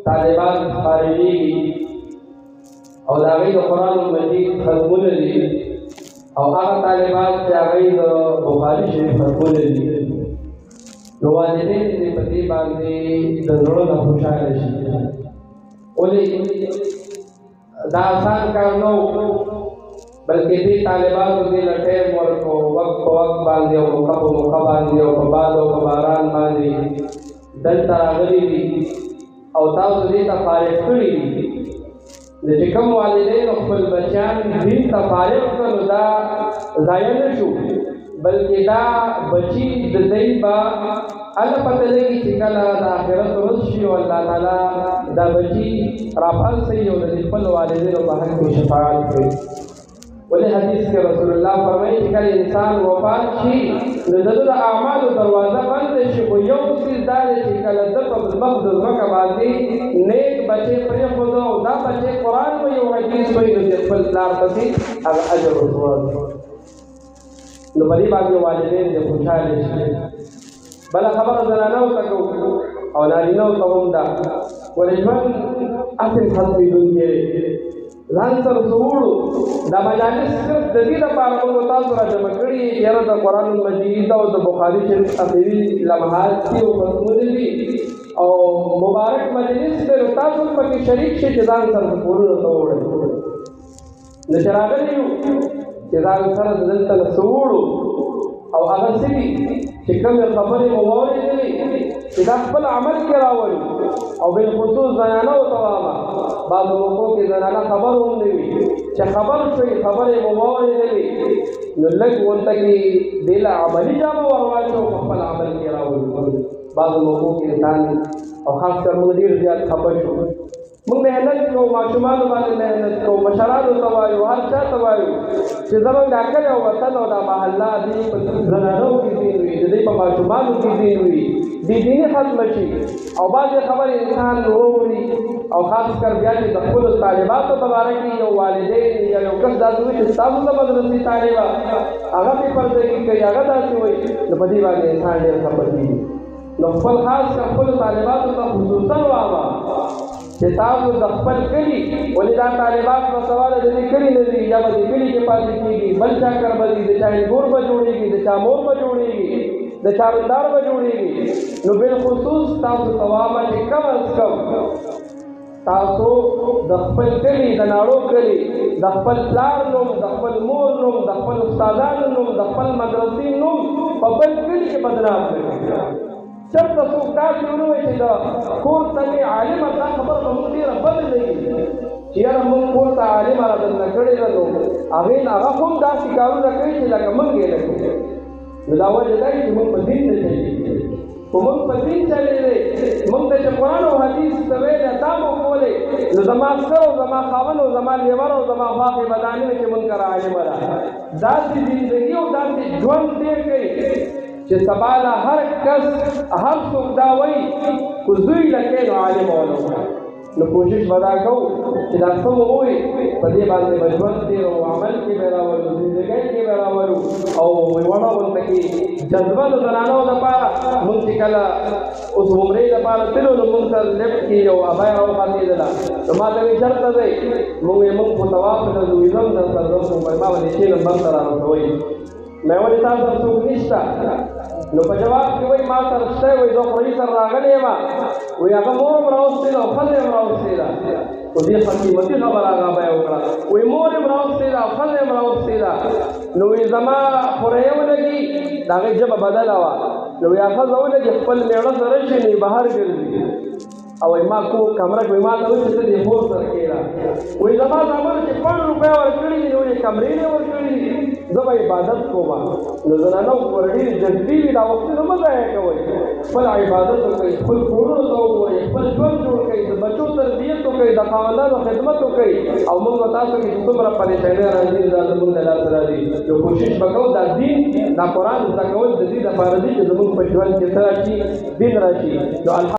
طالبان خارجيږي او د هغوی د قرآن مجید ختمونه دي او هغه طالبان چې هغوی د بخاري شریف ختمونه دي، نو والدین دې په دې باندې د زړه نه خوشحاله شي. ولې دا آسان کار نه و، بلکې دې طالبانو دې له ټایم ورکړو، وخت په وخت باندې او موقع په موقع باندې او په باد او په باران باندې دلته راغلي دي او تاسو دې ته فارغ کړي دي. د چې کوم والدینو خپل بچیان دین ته فارغ کړل، دا ضایع نه شو، بلکې دا بچي د دوی به هله پته لګي چې کله د آخرت ورځ شي او الله تعالی دا بچي راپاڅوي او د خپل والدینو په حق کې شفاعت کوي. ولې حدیث کې رسول الله فرمایي چې کله انسان وفات شي نو د ده د اعمالو دروازه بنده شي، خو یو څیز دا دی چې کله ده په مخ د ځمکه باندې نیک بچی پرېښوده او دا بچی قرآن به یو حدیث وایي نو د خپل پلار پسې هغه اجر ورکوي. نو په دې باندې والدین دې خوشحاله شي. بله خبره زنانو ته کوو او نارینهو ته هم ده، ولې ژوند هسې ختمېدونکی دی. ځان سره څه وړو، دا مجالس صرف د دې لپاره موږ تاسو را جمع کړي یاره د قرآن مجید او د بخاري شریف اخري لمحات دي او ختمونه دي او مبارک مجلس دی، نو تاسو پکې شریک شئ چې ځان سره کورونو ته وړئ. نو چې راغلي یو چې ځان سره دلته له څه وړو او هغه څه دي چې کومې خبرې مو واورېدلې چې دا خپل عمل کې راولو او بالخصوص زنانو ته واما، بعضو موقعو کې زنانه خبر هم نه وي چې خبر شوي خبرې مو واورېدلې، نو لږ ورته کې دې له عملي جامه ور واچوو په خپل عمل کې راولو. بعضو موقعو کې انسان او خاص کر موږ ډېر زیات خفه شو، موږ محنت کوو، ماشومانو باندې محنت کوو، مشرانو ته وایو، هر چا ته وایو چې زموږ دا کلی او وطن او دا محله دې په زنانو کې دین وي، د دې په ماشومانو کې دین وي، دې دیني ختمه شي. او بعضې خبرې انسان واوري او خاص کر بیا چې د خپلو طالباتو په باره کې یو والدین یا یو کس داسې وایي چې ستاسو د مدرسې طالبه هغه پې پردګي کوي، هغه داسې وایي، نو په دې باندې انسان ډېر خفه کېږي. نو خپل خاص کر خپلو طالباتو ته خصوصا واما چې تاسو د خپل کلي، ولې دا طالبات په سواله د دې کلي نه دي، یا به د کلي کې پاتې کېږي، بل چا کر به دي، د چا انګور به جوړېږي، د چا مور به جوړېږي، د چا رندار به جوړېږي. نو بالخصوص تاسو ته واما چې کم از کم تاسو د خپل کلي، د ناړو کلي، د خپل پلار نوم، د خپل مور نوم، د خپل استادانو نوم، د خپل مدرسې نوم په بل کلي کې بدنام کړئ. چېرته څوک داسې ونه وایي چې د کور ته مې عالمه دا خبره به موږ ډېره بده لګي چې یاره موږ کور ته عالمه را دننه کړې ده، نو هغې نه هغه هم داسې کارونه کوي چې لکه موږ یې نه کوو. نو دا وجه دا چې موږ په دین نه چلېږي، خو موږ په دین چلېدی، موږ ته چې قرآن او حدیث ته ویلې دا مو کولې، نو زما سر او زما خاوند او زما لیور او زما خواښې به دا نه وي چې موږ کره عالمه ده. داسې زندګي او داسې ژوند تېر کوي چې سبا له هر کس هر څوک دا وایي که زوی لکې نو عالم ولو. نو کوشش به دا کوو چې دا څه مو ووایي په دې باندې به ژوند تېرو، عمل کې به راولو، زندګۍ کې به راولو او وړه ورته کې جذبه د زنانو دپاره. مونږ چې کله اوس عمرې دپاره تلو نو مونږ ته لفټ کې یو ابۍ راوخاتېدله، نو ما ته وایي چېرته ځئ؟ مونږ وایي مونږ خو طواف ته ځو، وایي ځم درسره ځم، خو ما به دې کښېنم بس ته رارسوئ. مې ولې تا سره څوک نشته؟ نو په جواب کې وایي ما سره شته، وایي زه خوري سره راغلی یم، وایي هغه مور هم راوستې ده او ښځه هم راوستې ده. خو دې قیمتي خبره هغه بیا وکړه، وایي مور هم راوستې ده او ښځه هم راوستې ده. نو وایي زما خورۍ ولګي، د هغې ژبه بدله وه، نو وایي ښځه ولګي خپل مېړه سره شي نو بهر ګرځي. او وایي ما کو کمره کې وایي ما ته وایي چې ته دې مور سره کښېنه. وایي زما زامنو چې 5 روپۍ ورکړي دي نو یې کمرې نه ورکړي دي، زه به عبادت کوم. نو زنانو ور ډېرې جذبې وي، دا وختونه مه ضایع کوئ، خپل عبادت وکړئ، خپل کورونو ته وګورئ، خپل ژوند جوړ کړئ، د بچو تربیت وکړئ، د خاوندانو خدمت وکړئ. او موږ به تاسو کې چې څومره پریشانۍ راځي دا زموږ د لاسه راځي، نو کوشش به کوو دا دین، دا قرآن زده کول د دې دپاره دي چې زموږ په ژوند کې څه راشي؟ دین راشي. نو